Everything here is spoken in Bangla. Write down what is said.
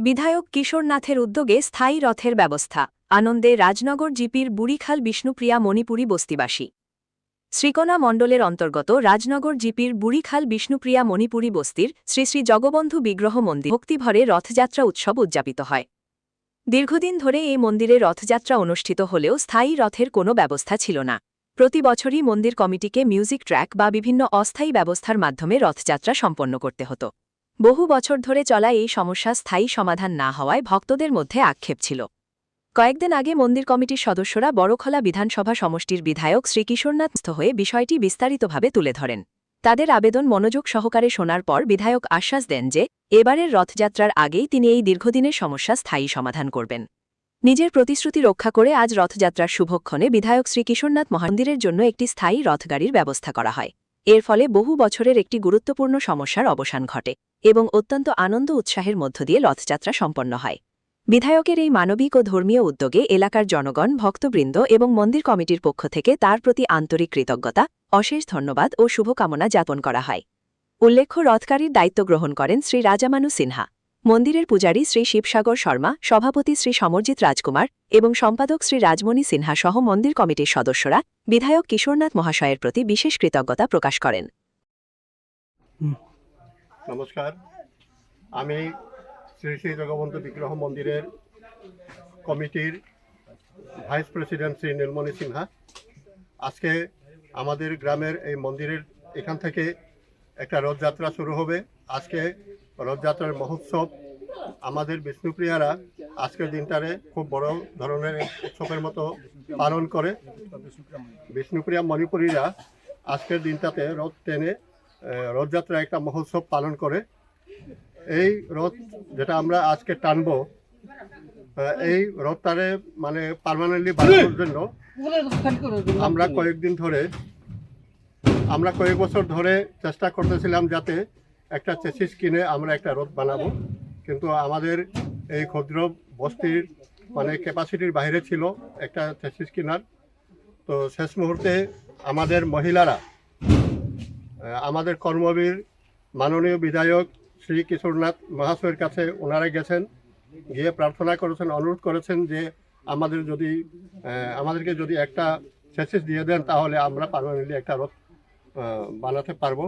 বিধায়ক কিশোরনাথের উদ্যোগে স্থায়ী রথের ব্যবস্থা, আনন্দে রাজনগর জিপির বুড়িখাল বিষ্ণুপ্রিয়া মণিপুরী বস্তিবাসী। শ্রীকোনা মণ্ডলের অন্তর্গত রাজনগর জিপির বুড়িখাল বিষ্ণুপ্রিয়া মণিপুরী বস্তির শ্রী শ্রী জগবন্ধু বিগ্রহ মন্দির ভক্তিভরে রথযাত্রা উৎসব উদযাপিত হয়। দীর্ঘদিন ধরে এই মন্দিরে রথযাত্রা অনুষ্ঠিত হলেও স্থায়ী রথের কোনো ব্যবস্থা ছিল না। প্রতি বছরই মন্দির কমিটিকে মিউজিক ট্র্যাক বা বিভিন্ন অস্থায়ী ব্যবস্থার মাধ্যমে রথযাত্রা সম্পন্ন করতে হতো। বহু বছর ধরে চলা এই সমস্যা স্থায়ী সমাধান না হওয়ায় ভক্তদের মধ্যে আক্ষেপ ছিল। কয়েকদিন আগে মন্দির কমিটির সদস্যরা বড়খলা বিধানসভা সমষ্টির বিধায়ক শ্রী কিশোরনাথ হয়ে বিষয়টি বিস্তারিতভাবে তুলে ধরেন। তাদের আবেদন মনোযোগ সহকারে শোনার পর বিধায়ক আশ্বাস দেন যে এবারের রথযাত্রার আগেই তিনি এই দীর্ঘদিনের সমস্যা স্থায়ী সমাধান করবেন। নিজের প্রতিশ্রুতি রক্ষা করে আজ রথযাত্রার শুভক্ষণে বিধায়ক শ্রী কিশোরনাথ মন্দিরের জন্য একটি স্থায়ী রথগাড়ির ব্যবস্থা করা হয়। এর ফলে বহু বছরের একটি গুরুত্বপূর্ণ সমস্যার অবসান ঘটে এবং অত্যন্ত আনন্দ উৎসাহের মধ্য দিয়ে রথযাত্রা সম্পন্ন হয়। বিধায়কের এই মানবিক ও ধর্মীয় উদ্যোগে এলাকার জনগণ, ভক্তবৃন্দ এবং মন্দির কমিটির পক্ষ থেকে তার প্রতি আন্তরিক কৃতজ্ঞতা, অশেষ ধন্যবাদ ও শুভকামনা জ্ঞাপন করা হয়। উল্লেখ্য, রথগাড়ির দায়িত্ব গ্রহণ করেন শ্রী রাজামানু সিনহা, মন্দিরের পূজারী শ্রী শিবসাগর শর্মা, সভাপতি শ্রী সমরজিৎ রাজকুমার এবং সম্পাদক শ্রী রাজমণি সিনহা সহ মন্দির কমিটির সদস্যরা বিধায়ক কিশোরনাথ মহাশয়ের প্রতি বিশেষ কৃতজ্ঞতা প্রকাশ করেন। নমস্কার, আমি শ্রী শ্রী জগবন্ধু বিগ্রহ মন্দিরের কমিটির ভাইস প্রেসিডেন্ট শ্রী নীলমণি সিনহা। আজকে আমাদের গ্রামের এই মন্দিরের এখান থেকে একটা রথযাত্রা শুরু হবে। আজকে রথযাত্রার মহোৎসব আমাদের বিষ্ণুপ্রিয়ারা আজকের দিনটারে খুব বড় ধরনের উৎসবের মতো পালন করে। বিষ্ণুপ্রিয়া মণিপুরীরা আজকের দিনটাতে রথ টেনে রথযাত্রা একটা মহোৎসব পালন করে। এই রথ যেটা আমরা আজকে টানবো, এই রথটারে মানে পার্মানেন্টলি বানানোর জন্য আমরা কয়েক বছর ধরে চেষ্টা করতেছিলাম যাতে একটা চেসিস কিনে আমরা একটা রথ বানাবো, কিন্তু আমাদের এই ক্ষুদ্র বস্তির মানে ক্যাপাসিটির বাইরে ছিল একটা চেসিস কেনার। তো শেষ মুহূর্তে আমাদের মহিলারা আমাদের কর্মবীর মাননীয় বিধায়ক শ্রী কিশোরনাথ মহাশয়ের কাছে ওনারা গেছেন, গিয়ে প্রার্থনা করেছেন, অনুরোধ করেছেন যে আমাদেরকে যদি একটা চেসিস দিয়ে দেন তাহলে আমরা পার্মানেন্টলি একটা রথ বানাতে পারবো।